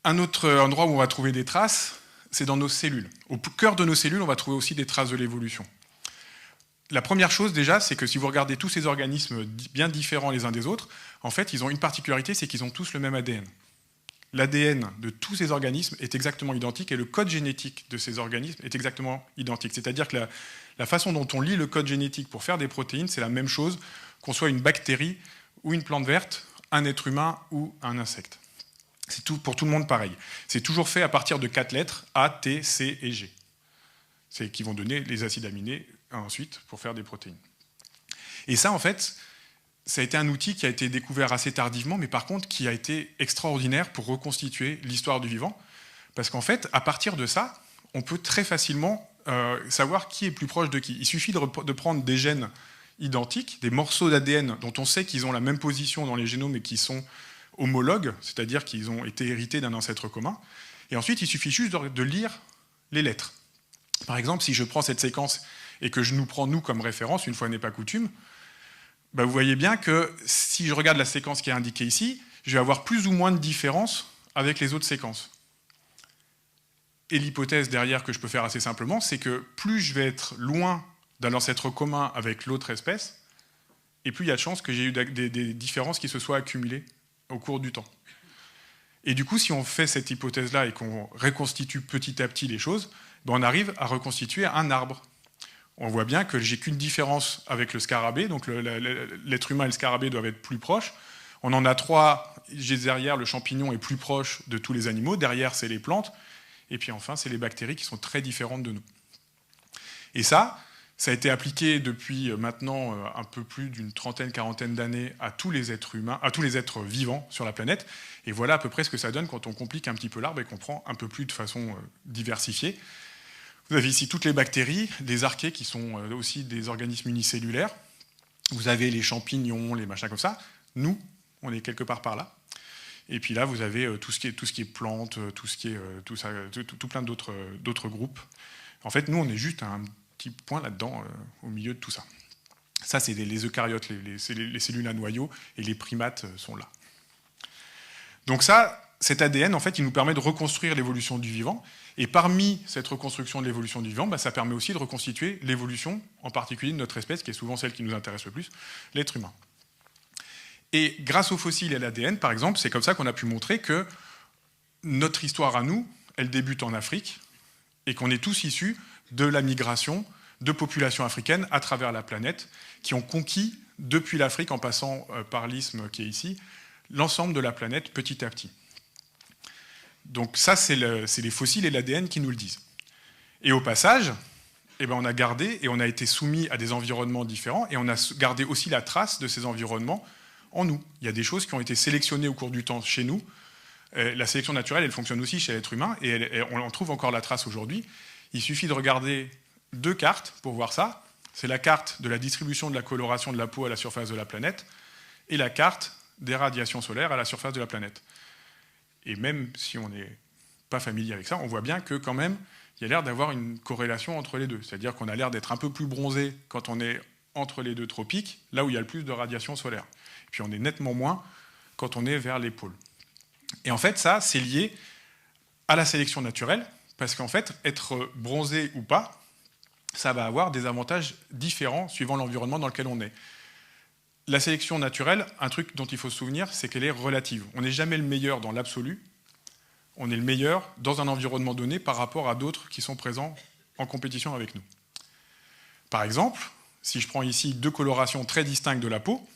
Un autre endroit où on va trouver des traces, c'est dans nos cellules. Au cœur de nos cellules, on va trouver aussi des traces de l'évolution. La première chose déjà, c'est que si vous regardez tous ces organismes bien différents les uns des autres, en fait, ils ont une particularité, c'est qu'ils ont tous le même ADN. L'ADN de tous ces organismes est exactement identique et le code génétique de ces organismes est exactement identique. C'est-à-dire que la façon dont on lit le code génétique pour faire des protéines, c'est la même chose qu'on soit une bactérie ou une plante verte, un être humain ou un insecte. C'est tout, pour tout le monde pareil. C'est toujours fait à partir de 4 lettres, A, T, C et G. C'est qui vont donner les acides aminés ensuite pour faire des protéines. Et ça, en fait, ça a été un outil qui a été découvert assez tardivement, mais par contre qui a été extraordinaire pour reconstituer l'histoire du vivant. Parce qu'en fait, à partir de ça, on peut très facilement savoir qui est plus proche de qui. Il suffit de prendre des gènes identiques, des morceaux d'ADN dont on sait qu'ils ont la même position dans les génomes et qui sont homologues, c'est-à-dire qu'ils ont été hérités d'un ancêtre commun. Et ensuite, il suffit juste de lire les lettres. Par exemple, si je prends cette séquence et que je nous prends nous comme référence, une fois n'est pas coutume, bah vous voyez bien que si je regarde la séquence qui est indiquée ici, je vais avoir plus ou moins de différence avec les autres séquences. Et l'hypothèse derrière que je peux faire assez simplement, c'est que plus je vais être loin d'un ancêtre commun avec l'autre espèce, et plus il y a de chances que j'ai eu des différences qui se soient accumulées au cours du temps. Et du coup, si on fait cette hypothèse-là et qu'on reconstitue petit à petit les choses, ben on arrive à reconstituer un arbre. On voit bien que j'ai qu'une différence avec le scarabée, donc l'être humain et le scarabée doivent être plus proches. On en a 3, derrière le champignon est plus proche de tous les animaux, derrière c'est les plantes, et puis enfin c'est les bactéries qui sont très différentes de nous. Et ça a été appliqué depuis maintenant un peu plus d'une trentaine, quarantaine d'années à tous les êtres humains, à tous les êtres vivants sur la planète. Et voilà à peu près ce que ça donne quand on complique un petit peu l'arbre et qu'on prend un peu plus de façon diversifiée. Vous avez ici toutes les bactéries, les archées qui sont aussi des organismes unicellulaires. Vous avez les champignons, les machins comme ça. Nous, on est quelque part par là. Et puis là, vous avez tout ce qui est plantes, tout plein d'autres groupes. En fait, nous, on est juste un petit point là-dedans, au milieu de tout ça. Ça, c'est les eucaryotes, les cellules à noyau, et les primates sont là. Donc ça, cet ADN, en fait, il nous permet de reconstruire l'évolution du vivant. Et parmi cette reconstruction de l'évolution du vivant, bah, ça permet aussi de reconstituer l'évolution, en particulier de notre espèce, qui est souvent celle qui nous intéresse le plus, l'être humain. Et grâce aux fossiles et à l'ADN, par exemple, c'est comme ça qu'on a pu montrer que notre histoire à nous, elle débute en Afrique, et qu'on est tous issus de la migration de populations africaines à travers la planète, qui ont conquis, depuis l'Afrique, en passant par l'isthme qui est ici, l'ensemble de la planète petit à petit. Donc ça, c'est les fossiles et l'ADN qui nous le disent. Et au passage, eh ben, on a gardé et on a été soumis à des environnements différents, et on a gardé aussi la trace de ces environnements en nous. Il y a des choses qui ont été sélectionnées au cours du temps chez nous. La sélection naturelle, elle fonctionne aussi chez l'être humain, et on en trouve encore la trace aujourd'hui. Il suffit de regarder 2 cartes pour voir ça. C'est la carte de la distribution de la coloration de la peau à la surface de la planète, et la carte des radiations solaires à la surface de la planète. Et même si on n'est pas familier avec ça, on voit bien que quand même, il y a l'air d'avoir une corrélation entre les deux. C'est-à-dire qu'on a l'air d'être un peu plus bronzé quand on est entre les deux tropiques, là où il y a le plus de radiation solaire. Et puis on est nettement moins quand on est vers les pôles. Et en fait, ça, c'est lié à la sélection naturelle, parce qu'en fait, être bronzé ou pas, ça va avoir des avantages différents suivant l'environnement dans lequel on est. La sélection naturelle, un truc dont il faut se souvenir, c'est qu'elle est relative. On n'est jamais le meilleur dans l'absolu, on est le meilleur dans un environnement donné par rapport à d'autres qui sont présents en compétition avec nous. Par exemple, si je prends ici 2 colorations très distinctes de la peau,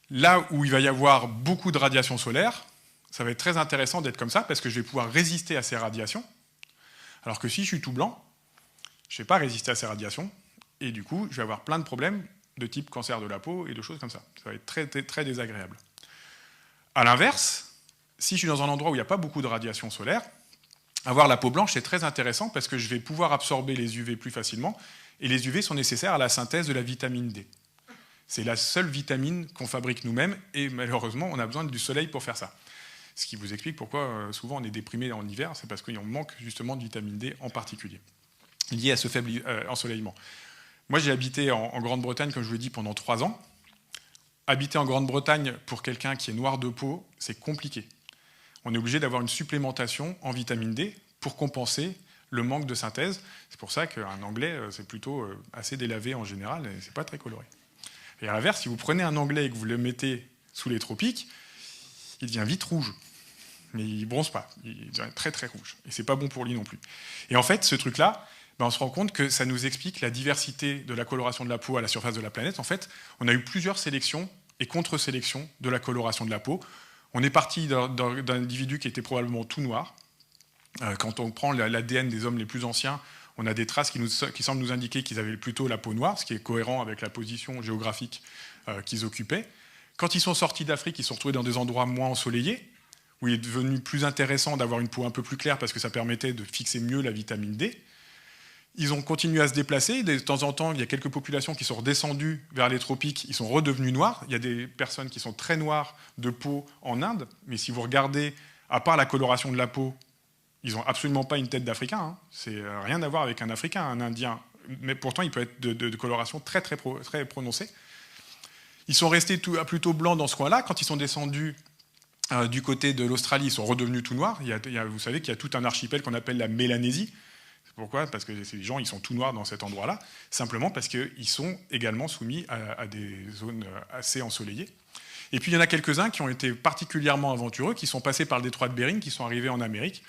là où il va y avoir beaucoup de radiation solaire, ça va être très intéressant d'être comme ça, parce que je vais pouvoir résister à ces radiations, alors que si je suis tout blanc, je ne vais pas résister à ces radiations, et du coup, je vais avoir plein de problèmes de type cancer de la peau et de choses comme ça. Ça va être très, très, très désagréable. A l'inverse, si je suis dans un endroit où il n'y a pas beaucoup de radiation solaire, avoir la peau blanche, c'est très intéressant parce que je vais pouvoir absorber les UV plus facilement, et les UV sont nécessaires à la synthèse de la vitamine D. C'est la seule vitamine qu'on fabrique nous-mêmes, et malheureusement, on a besoin du soleil pour faire ça. Ce qui vous explique pourquoi souvent on est déprimé en hiver, c'est parce qu'on manque justement de vitamine D en particulier, lié à ce faible ensoleillement. Moi, j'ai habité en Grande-Bretagne, comme je vous l'ai dit, pendant 3 ans. Habiter en Grande-Bretagne, pour quelqu'un qui est noir de peau, c'est compliqué. on est obligé d'avoir une supplémentation en vitamine D pour compenser le manque de synthèse. C'est pour ça qu'un anglais, c'est plutôt assez délavé en général, et c'est pas très coloré. Et à l'inverse, si vous prenez un anglais et que vous le mettez sous les tropiques, il devient vite rouge. Mais il bronze pas, il devient très très rouge. Et c'est pas bon pour lui non plus. Et en fait, ce truc-là, on se rend compte que ça nous explique la diversité de la coloration de la peau à la surface de la planète. En fait, on a eu plusieurs sélections et contre-sélections de la coloration de la peau. On est parti d'un individu qui était probablement tout noir. Quand on prend l'ADN des hommes les plus anciens, on a des traces qui semblent nous indiquer qu'ils avaient plutôt la peau noire, ce qui est cohérent avec la position géographique qu'ils occupaient. Quand ils sont sortis d'Afrique, ils se sont retrouvés dans des endroits moins ensoleillés, où il est devenu plus intéressant d'avoir une peau un peu plus claire parce que ça permettait de fixer mieux la vitamine D. Ils ont continué à se déplacer. De temps en temps, il y a quelques populations qui sont redescendues vers les tropiques. Ils sont redevenus noirs. Il y a des personnes qui sont très noires de peau en Inde. Mais si vous regardez, à part la coloration de la peau, ils n'ont absolument pas une tête d'Africain. Hein. C'est rien à voir avec un Africain, un Indien. Mais pourtant, il peut être de coloration très, très prononcée. Ils sont restés plutôt blancs dans ce coin-là. Quand ils sont descendus du côté de l'Australie, ils sont redevenus tout noirs. Vous savez qu'il y a tout un archipel qu'on appelle la Mélanésie. Pourquoi ? Parce que ces gens, ils sont tout noirs dans cet endroit-là, simplement parce qu'ils sont également soumis à des zones assez ensoleillées. Et puis il y en a quelques-uns qui ont été particulièrement aventureux, qui sont passés par le détroit de Bering, qui sont arrivés en Amérique.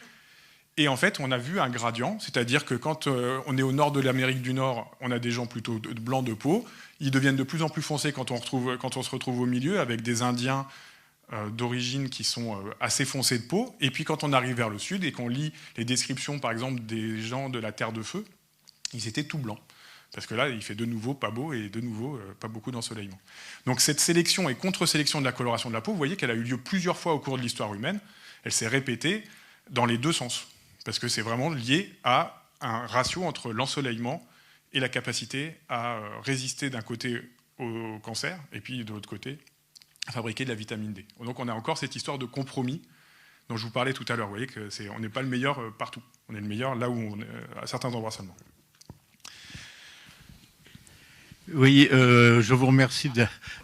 Et en fait, on a vu un gradient, c'est-à-dire que quand on est au nord de l'Amérique du Nord, on a des gens plutôt blancs de peau. Ils deviennent de plus en plus foncés quand on se retrouve au milieu, avec des Indiens d'origine qui sont assez foncés de peau. Et puis quand on arrive vers le sud et qu'on lit les descriptions, par exemple, des gens de la Terre de Feu, ils étaient tout blancs. Parce que là, il fait de nouveau pas beau et de nouveau pas beaucoup d'ensoleillement. Donc cette sélection et contre-sélection de la coloration de la peau, vous voyez qu'elle a eu lieu plusieurs fois au cours de l'histoire humaine. Elle s'est répétée dans les deux sens. Parce que c'est vraiment lié à un ratio entre l'ensoleillement et la capacité à résister d'un côté au cancer, et puis de l'autre côté, à fabriquer de la vitamine D. Donc on a encore cette histoire de compromis dont je vous parlais tout à l'heure. Vous voyez qu'on n'est pas le meilleur partout. On est le meilleur là où on est, à certains endroits seulement. Oui, je vous remercie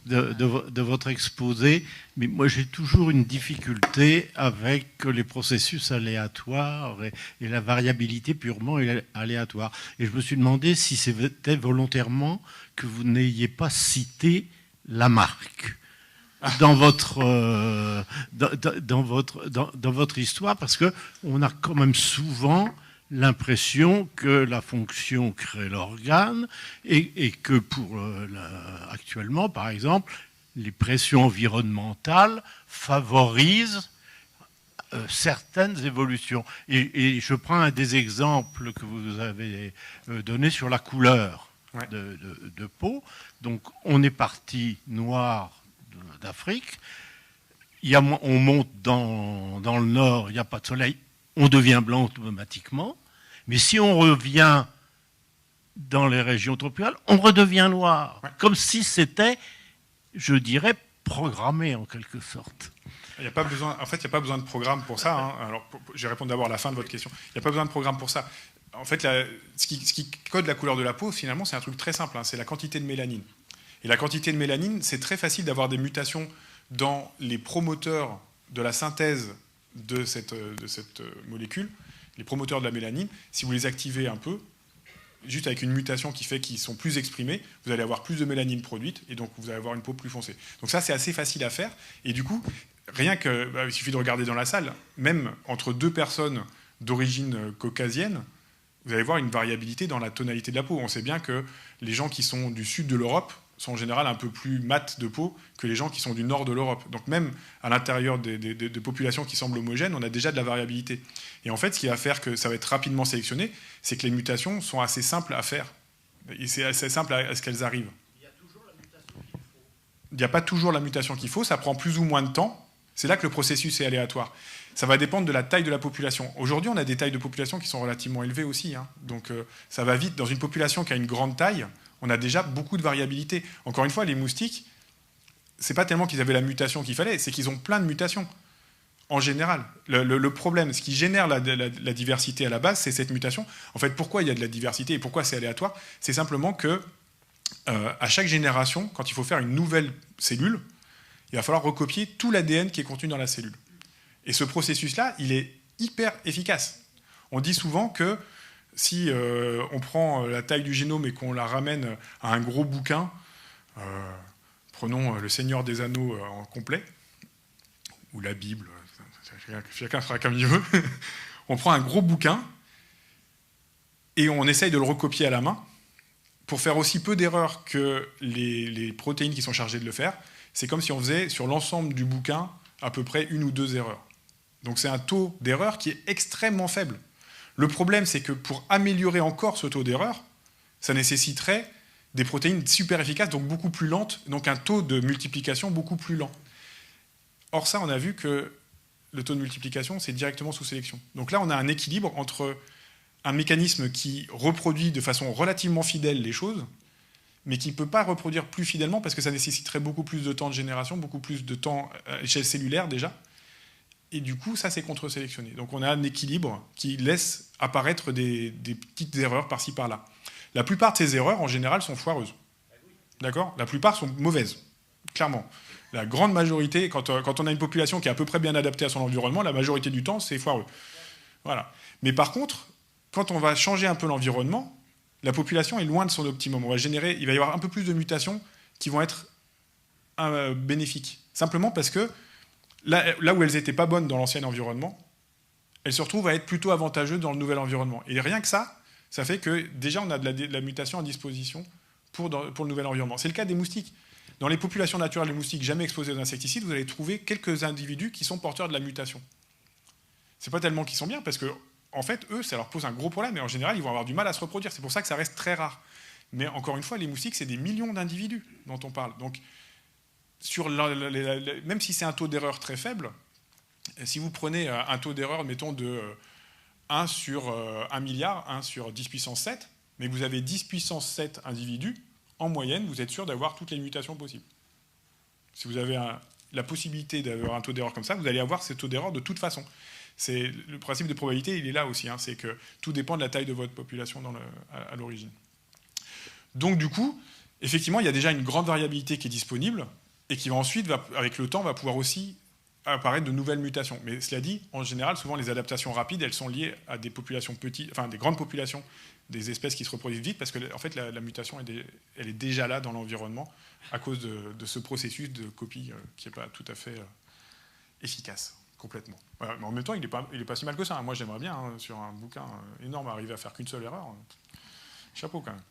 de votre exposé, mais moi j'ai toujours une difficulté avec les processus aléatoires et la variabilité purement aléatoire. Et je me suis demandé si c'était volontairement que vous n'ayez pas cité Lamarck dans votre histoire, parce qu'on a quand même souvent l'impression que la fonction crée l'organe et que actuellement, par exemple, les pressions environnementales favorisent certaines évolutions. Et je prends un des exemples que vous avez donné sur la couleur de peau. Donc, on est parti noir d'Afrique. On monte dans le nord, il n'y a pas de soleil. On devient blanc automatiquement, mais si on revient dans les régions tropicales, on redevient noir, comme si c'était, je dirais, programmé en quelque sorte. Il n'y a pas besoin, en fait, il n'y a pas besoin de programme pour ça. Hein. Alors, je vais répondre d'abord à la fin de votre question. Il n'y a pas besoin de programme pour ça. En fait, ce qui code la couleur de la peau, finalement, c'est un truc très simple. Hein. C'est la quantité de mélanine. Et la quantité de mélanine, c'est très facile d'avoir des mutations dans les promoteurs de la synthèse de cette molécule, les promoteurs de la mélanine. Si vous les activez un peu, juste avec une mutation qui fait qu'ils sont plus exprimés, vous allez avoir plus de mélanine produite, et donc vous allez avoir une peau plus foncée. Donc ça, c'est assez facile à faire. Et du coup, il suffit de regarder dans la salle, même entre deux personnes d'origine caucasienne, vous allez voir une variabilité dans la tonalité de la peau. On sait bien que les gens qui sont du sud de l'Europe sont en général un peu plus mat de peau que les gens qui sont du nord de l'Europe. Donc même à l'intérieur des populations qui semblent homogènes, on a déjà de la variabilité. Et en fait, ce qui va faire que ça va être rapidement sélectionné, c'est que les mutations sont assez simples à faire. Et c'est assez simple à ce qu'elles arrivent. Il y a toujours la mutation qu'il faut. Il n'y a pas toujours la mutation qu'il faut, ça prend plus ou moins de temps. C'est là que le processus est aléatoire. Ça va dépendre de la taille de la population. Aujourd'hui, on a des tailles de population qui sont relativement élevées aussi. Hein. Donc ça va vite. Dans une population qui a une grande taille, on a déjà beaucoup de variabilité. Encore une fois, les moustiques, c'est pas tellement qu'ils avaient la mutation qu'il fallait, c'est qu'ils ont plein de mutations. En général, le problème, ce qui génère la diversité à la base, c'est cette mutation. En fait, pourquoi il y a de la diversité et pourquoi c'est aléatoire ? C'est simplement que à chaque génération, quand il faut faire une nouvelle cellule, il va falloir recopier tout l'ADN qui est contenu dans la cellule. Et ce processus-là, il est hyper efficace. On dit souvent que si on prend la taille du génome et qu'on la ramène à un gros bouquin, prenons Le Seigneur des Anneaux en complet, ou la Bible, chacun fera comme il veut, on prend un gros bouquin et on essaye de le recopier à la main pour faire aussi peu d'erreurs que les protéines qui sont chargées de le faire. C'est comme si on faisait sur l'ensemble du bouquin à peu près 1 ou 2 erreurs. Donc c'est un taux d'erreur qui est extrêmement faible. Le problème, c'est que pour améliorer encore ce taux d'erreur, ça nécessiterait des protéines super efficaces, donc beaucoup plus lentes, donc un taux de multiplication beaucoup plus lent. Or ça, on a vu que le taux de multiplication, c'est directement sous sélection. Donc là, on a un équilibre entre un mécanisme qui reproduit de façon relativement fidèle les choses, mais qui ne peut pas reproduire plus fidèlement parce que ça nécessiterait beaucoup plus de temps de génération, beaucoup plus de temps à échelle cellulaire déjà. Et du coup, ça, c'est contre-sélectionné. Donc on a un équilibre qui laisse apparaître des petites erreurs par-ci, par-là. La plupart de ces erreurs, en général, sont foireuses. D'accord ? La plupart sont mauvaises, clairement. La grande majorité, quand on a une population qui est à peu près bien adaptée à son environnement, la majorité du temps, c'est foireux. Voilà. Mais par contre, quand on va changer un peu l'environnement, la population est loin de son optimum. Il va y avoir un peu plus de mutations qui vont être bénéfiques. Simplement parce que là où elles n'étaient pas bonnes dans l'ancien environnement, elles se retrouvent à être plutôt avantageuses dans le nouvel environnement. Et rien que ça fait que déjà on a de la mutation à disposition pour le nouvel environnement. C'est le cas des moustiques. Dans les populations naturelles de moustiques jamais exposées aux insecticides, vous allez trouver quelques individus qui sont porteurs de la mutation. C'est pas tellement qu'ils sont bien, parce que en fait, eux, ça leur pose un gros problème, et en général, ils vont avoir du mal à se reproduire. C'est pour ça que ça reste très rare. Mais encore une fois, les moustiques, c'est des millions d'individus dont on parle. Donc, même si c'est un taux d'erreur très faible, si vous prenez un taux d'erreur, mettons, de 1 sur 1 milliard, 1 sur 10 puissance 7, mais que vous avez 10 puissance 7 individus, en moyenne, vous êtes sûr d'avoir toutes les mutations possibles. Si vous avez la possibilité d'avoir un taux d'erreur comme ça, vous allez avoir ce taux d'erreur de toute façon. Le principe de probabilité, il est là aussi. C'est que tout dépend de la taille de votre population à l'origine. Donc du coup, effectivement, il y a déjà une grande variabilité qui est disponible et qui va ensuite, avec le temps, va pouvoir aussi apparaître de nouvelles mutations. Mais cela dit, en général, souvent les adaptations rapides, elles sont liées à des populations petites, enfin des grandes populations, des espèces qui se reproduisent vite, parce que en fait la mutation elle est déjà là dans l'environnement à cause de ce processus de copie qui n'est pas tout à fait efficace. Complètement. Voilà. Mais en même temps, il n'est pas si mal que ça. Moi, j'aimerais bien, sur un bouquin énorme, arriver à faire qu'une seule erreur. Chapeau, quand même.